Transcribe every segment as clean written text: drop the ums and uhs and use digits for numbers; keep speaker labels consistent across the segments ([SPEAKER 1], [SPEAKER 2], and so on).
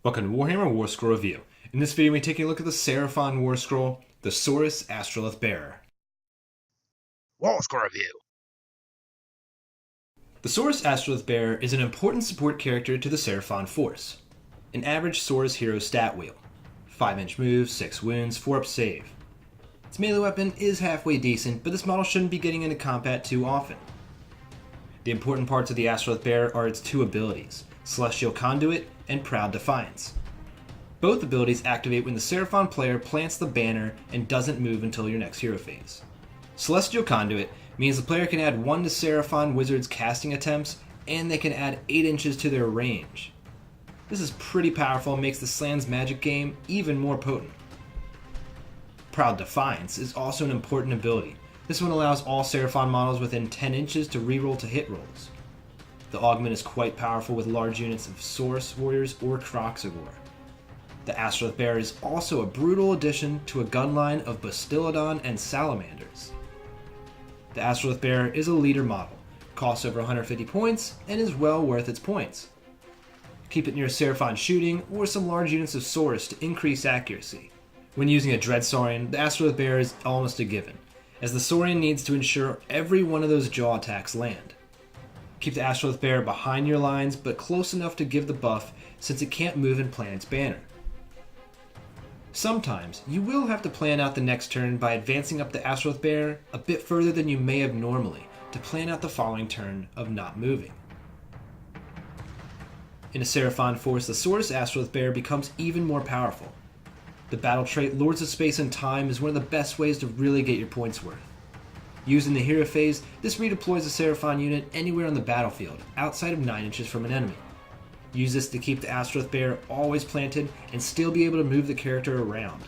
[SPEAKER 1] Welcome to Warhammer Warscroll Review. In this video, we're taking a look at the Seraphon Warscroll, the Saurus Astrolith Bearer.
[SPEAKER 2] Warscroll Review.
[SPEAKER 1] The Saurus Astrolith Bearer is an important support character to the Seraphon force. An average Saurus hero stat wheel. 5-inch move, 6 wounds, 4 up save. Its melee weapon is halfway decent, but this model shouldn't be getting into combat too often. The important parts of the Astrolith Bearer are its two abilities, Celestial Conduit and Proud Defiance. Both abilities activate when the Seraphon player plants the banner and doesn't move until your next hero phase. Celestial Conduit means the player can add 1 to Seraphon wizards' casting attempts, and they can add 8 inches to their range. This is pretty powerful and makes the Slan's magic game even more potent. Proud Defiance is also an important ability. This one allows all Seraphon models within 10 inches to reroll to hit rolls. The augment is quite powerful with large units of Saurus warriors or Kroxigor. The Astrolith Bearer is also a brutal addition to a gunline of Bastiladon and Salamanders. The Astrolith Bearer is a leader model, costs over 150 points, and is well worth its points. Keep it near Seraphon shooting or some large units of Saurus to increase accuracy. When using a Dread Saurian, the Astrolith Bearer is almost a given, as the Saurian needs to ensure every one of those jaw attacks land. Keep the Astrolith Bearer behind your lines, but close enough to give the buff since it can't move and plant its banner. Sometimes, you will have to plan out the next turn by advancing up the Astrolith Bearer a bit further than you may have normally to plan out the following turn of not moving. In a Seraphon force, the Saurus Astrolith Bearer becomes even more powerful. The battle trait Lords of Space and Time is one of the best ways to really get your points worth. Used in the hero phase, this redeploys a Seraphon unit anywhere on the battlefield, outside of 9 inches from an enemy. Use this to keep the Astrolith Bearer always planted and still be able to move the character around.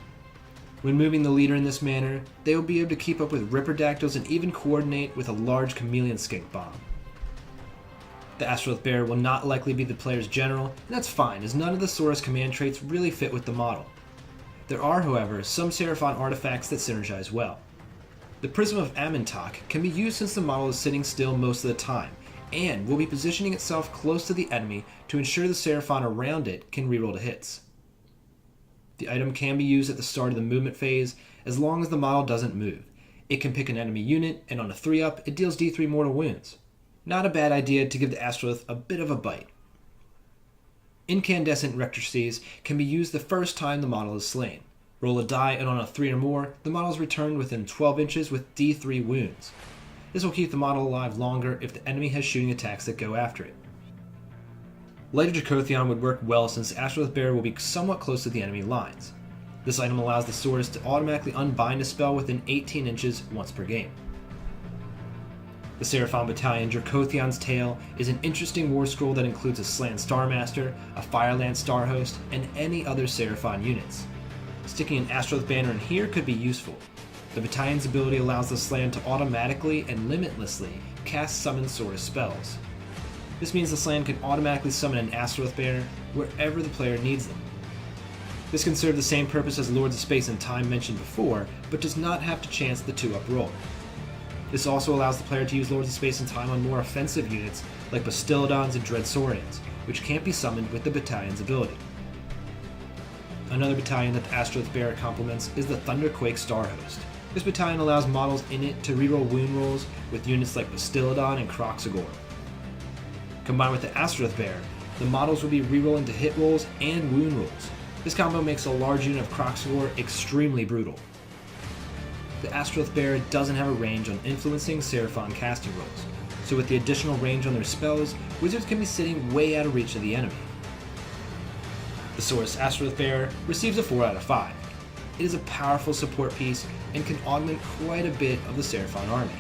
[SPEAKER 1] When moving the leader in this manner, they will be able to keep up with Ripperdactyls and even coordinate with a large Chameleon Skink bomb. The Astrolith Bearer will not likely be the player's general, and that's fine, as none of the Saurus command traits really fit with the model. There are, however, some Seraphin Artifacts that synergize well. The Prism of Amintok can be used since the model is sitting still most of the time, and will be positioning itself close to the enemy to ensure the Seraphon around it can reroll to hits. The item can be used at the start of the movement phase, as long as the model doesn't move. It can pick an enemy unit, and on a 3-up, it deals D3 mortal wounds. Not a bad idea to give the Astrolith a bit of a bite. Incandescent Rectrices can be used the first time the model is slain. Roll a die, and on a 3 or more, the model is returned within 12 inches with D3 wounds. This will keep the model alive longer if the enemy has shooting attacks that go after it. Light of Dracothion would work well since the Astrolith Bearer will be somewhat close to the enemy lines. This item allows the Saurus to automatically unbind a spell within 18 inches once per game. The Seraphon Battalion Dracothion's Tale is an interesting war scroll that includes a Slan Starmaster, a Fireland Starhost, and any other Seraphon units. Sticking an Astrolith banner in here could be useful. The battalion's ability allows the Slan to automatically and limitlessly cast summon Saurus spells. This means the Slan can automatically summon an Astrolith banner wherever the player needs them. This can serve the same purpose as Lords of Space and Time mentioned before, but does not have to chance the 2-up roll. This also allows the player to use Lords of Space and Time on more offensive units like Bastiladons and Dread Saurians, which can't be summoned with the battalion's ability. Another battalion that the Astrolith Bearer complements is the Quake Starhost. This battalion allows models in it to reroll wound rolls with units like Bastiladon and Kroxigor. Combined with the Astrolith Bearer, the models will be rerolling to hit rolls and wound rolls. This combo makes a large unit of Kroxigor extremely brutal. The Astrolith Bearer doesn't have a range on influencing Seraphon casting rolls, so with the additional range on their spells, wizards can be sitting way out of reach of the enemy. The Saurus Astrolith Bearer receives a 4 out of 5. It is a powerful support piece and can augment quite a bit of the Seraphon army.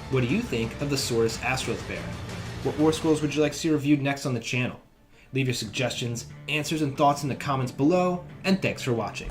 [SPEAKER 1] What do you think of the Saurus Astrolith Bearer? What war scrolls would you like to see reviewed next on the channel? Leave your suggestions, answers, and thoughts in the comments below, and thanks for watching.